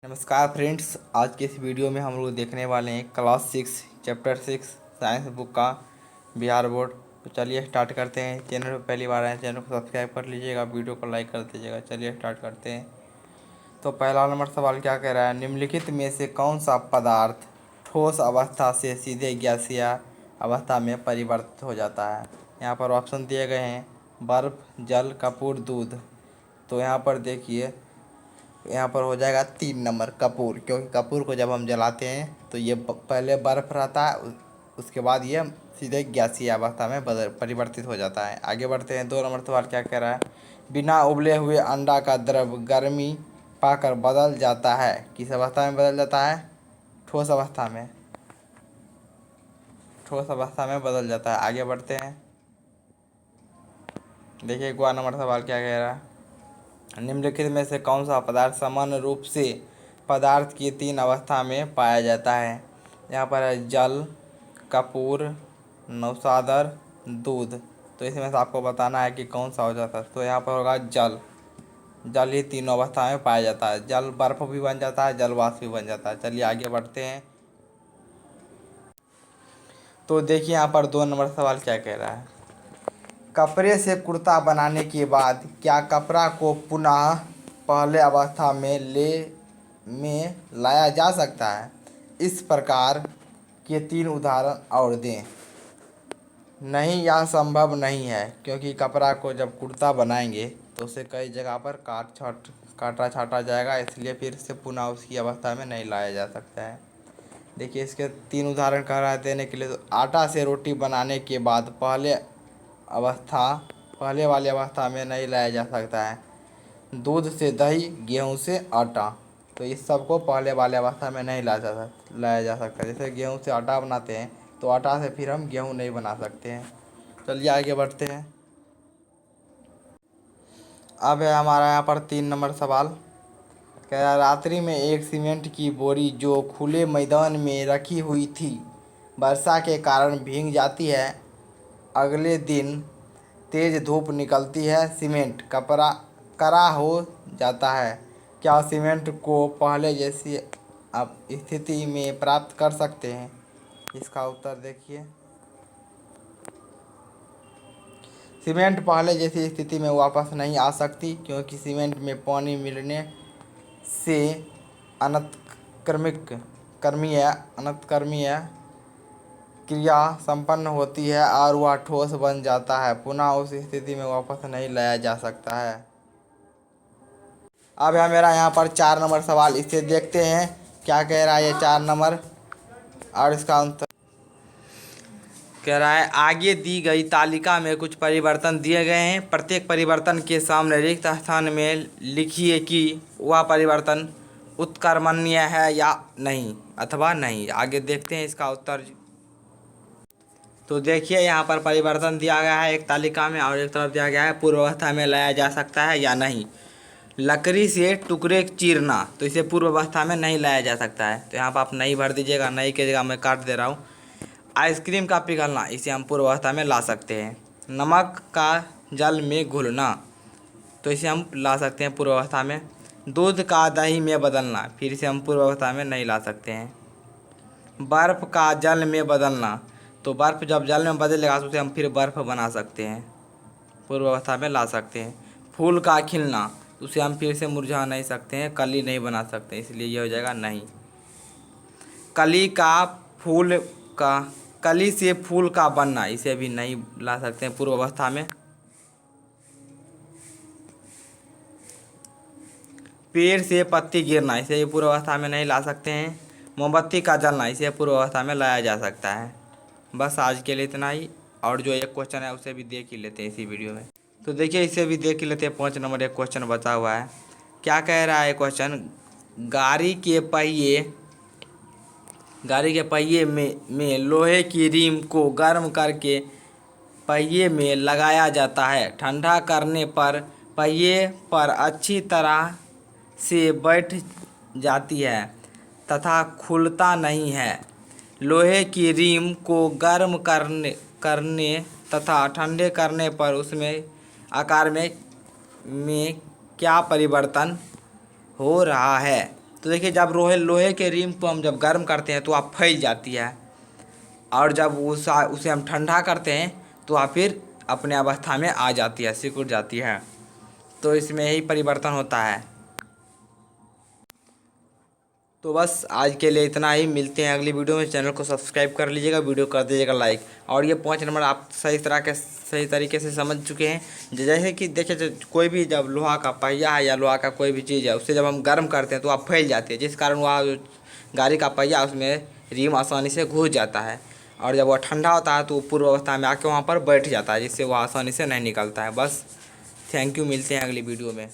नमस्कार फ्रेंड्स, आज के इस वीडियो में हम लोग देखने वाले हैं क्लास 6 चैप्टर 6 साइंस बुक का बिहार बोर्ड। तो चलिए स्टार्ट करते हैं। चैनल पर पहली बार आए चैनल को सब्सक्राइब कर लीजिएगा, वीडियो को लाइक कर दीजिएगा। चलिए स्टार्ट करते हैं। तो पहला नंबर सवाल क्या कह रहा है, निम्नलिखित में से कौन सा पदार्थ ठोस अवस्था से सीधे गैसीय अवस्था में परिवर्तित हो जाता है। यहाँ पर ऑप्शन दिए गए हैं, बर्फ, जल, कपूर, दूध। तो यहाँ पर देखिए, यहाँ पर हो जाएगा 3 नंबर कपूर, क्योंकि कपूर को जब हम जलाते हैं तो ये पहले बर्फ़ रहता है, उसके बाद ये सीधे गैसीय अवस्था में परिवर्तित हो जाता है। आगे बढ़ते हैं। 2 नंबर सवाल क्या कह रहा है, बिना उबले हुए अंडा का द्रव गर्मी पाकर बदल जाता है, किस अवस्था में बदल जाता है? ठोस अवस्था में। ठोस अवस्था में बदल जाता है। आगे बढ़ते हैं। देखिए 1 नंबर सवाल क्या कह रहा है, निम्नलिखित में से कौन सा पदार्थ सामान्य रूप से पदार्थ की 3 अवस्था में पाया जाता है। यहाँ पर है जल, कपूर, नौशादर, दूध। तो इसमें से आपको बताना है कि कौन सा हो जाता है। तो यहाँ पर होगा जल। जल ही 3 अवस्था में पाया जाता है। जल बर्फ भी बन जाता है, जल वाष्प भी बन जाता है। चलिए आगे बढ़ते हैं। तो देखिए यहाँ पर 2 नंबर सवाल क्या कह रहा है, कपड़े से कुर्ता बनाने के बाद क्या कपड़ा को पुनः पहले अवस्था में लाया जा सकता है। इस प्रकार के 3 उदाहरण और दें। नहीं, यह संभव नहीं है, क्योंकि कपड़ा को जब कुर्ता बनाएंगे तो उसे कई जगह पर काटा छाटा जाएगा, इसलिए फिर से पुनः उसकी अवस्था में नहीं लाया जा सकता है। देखिए इसके 3 उदाहरण कह रहा है देने के लिए। तो आटा से रोटी बनाने के बाद पहले वाली अवस्था में नहीं लाया जा सकता है। दूध से दही, गेहूं से आटा। तो इस सब को पहले वाले अवस्था में नहीं लाया जा सकता। जैसे गेहूं से आटा बनाते हैं तो आटा से फिर हम गेहूं नहीं बना सकते हैं। चलिए आगे बढ़ते हैं। अब है हमारा यहाँ पर 3 नंबर सवाल, कह रहा रात्रि में एक सीमेंट की बोरी जो खुले मैदान में रखी हुई थी वर्षा के कारण भीग जाती है। अगले दिन तेज धूप निकलती है, सीमेंट कड़ा हो जाता है। क्या सीमेंट को पहले जैसी अब स्थिति में प्राप्त कर सकते हैं? इसका उत्तर देखिए, सीमेंट पहले जैसी स्थिति में वापस नहीं आ सकती, क्योंकि सीमेंट में पानी मिलने से अनतकर्मीय क्रिया संपन्न होती है और वह ठोस बन जाता है। पुनः उस स्थिति में वापस नहीं लाया जा सकता है। अब है मेरा यहाँ पर 4 नंबर सवाल, इसे देखते हैं क्या कह रहा है ये 4 नंबर और इसका उत्तर। कह रहा है आगे दी गई तालिका में कुछ परिवर्तन दिए गए हैं, प्रत्येक परिवर्तन के सामने रिक्त स्थान में लिखिए कि वह परिवर्तन उत्कर्मण्य है या नहीं अथवा नहीं। आगे देखते हैं इसका उत्तर। तो देखिए यहाँ पर परिवर्तन दिया गया है एक तालिका में, और एक तरफ दिया गया है पूर्व अवस्था में लाया जा सकता है या नहीं। लकड़ी से टुकड़े चीरना, तो इसे पूर्व अवस्था में नहीं लाया जा सकता है, तो यहाँ पर आप नहीं भर दीजिएगा, नहीं की जगह मैं काट दे रहा हूँ। आइसक्रीम का पिघलना, इसे हम पूर्व अवस्था में ला सकते हैं। नमक का जल में घुलना, तो इसे हम ला सकते हैं पूर्व अवस्था में। दूध का दही में बदलना, फिर इसे हम पूर्व अवस्था में नहीं ला सकते हैं। बर्फ़ का जल में बदलना, तो बर्फ़ जब जल में बदलेगा तो उसे हम फिर बर्फ़ बना सकते हैं, पूर्व अवस्था में ला सकते हैं। फूल का खिलना, उसे हम फिर से मुरझा नहीं सकते हैं, कली नहीं बना सकते, इसलिए यह हो जाएगा नहीं। कली से फूल का बनना, इसे भी नहीं ला सकते हैं पूर्व अवस्था में। पेड़ से पत्ती गिरना, इसे भी पूर्व अवस्था में नहीं ला सकते हैं। मोमबत्ती का जलना, इसे पूर्व अवस्था में लाया जा सकता है। बस आज के लिए इतना ही, और जो एक क्वेश्चन है उसे भी देख ही लेते हैं इसी वीडियो में। तो देखिए इसे भी देख ही लेते हैं। 5 नंबर एक क्वेश्चन बचा हुआ है। क्या कह रहा है क्वेश्चन, गाड़ी के पहिए में लोहे की रिम को गर्म करके पहिए में लगाया जाता है। ठंडा करने पर पहिए पर अच्छी तरह से बैठ जाती है तथा खुलता नहीं है। लोहे की रिम को गर्म करने तथा ठंडे करने पर उसमें आकार में क्या परिवर्तन हो रहा है। तो देखिए जब लोहे के रिम को हम जब गर्म करते हैं तो वह फैल जाती है, और जब उसे हम ठंडा करते हैं तो वह फिर अपने अवस्था में आ जाती है, सिकुड़ जाती है। तो इसमें यही परिवर्तन होता है। तो बस आज के लिए इतना ही, मिलते हैं अगली वीडियो में। चैनल को सब्सक्राइब कर लीजिएगा, वीडियो कर दीजिएगा लाइक। और ये 5 नंबर आप सही तरीके से समझ चुके हैं। जैसे कि देखिए कोई भी जब लोहा का पहिया है या लोहा का कोई भी चीज़ है, उससे जब हम गर्म करते हैं तो वह फैल जाती है, जिस कारण वह गाड़ी का पहिया उसमें रिम आसानी से घुस जाता है। और जब वह ठंडा होता है तो पूर्व अवस्था में आके वहाँ पर बैठ जाता है, जिससे वह आसानी से नहीं निकलता है। बस थैंक यू, मिलते हैं अगली वीडियो में।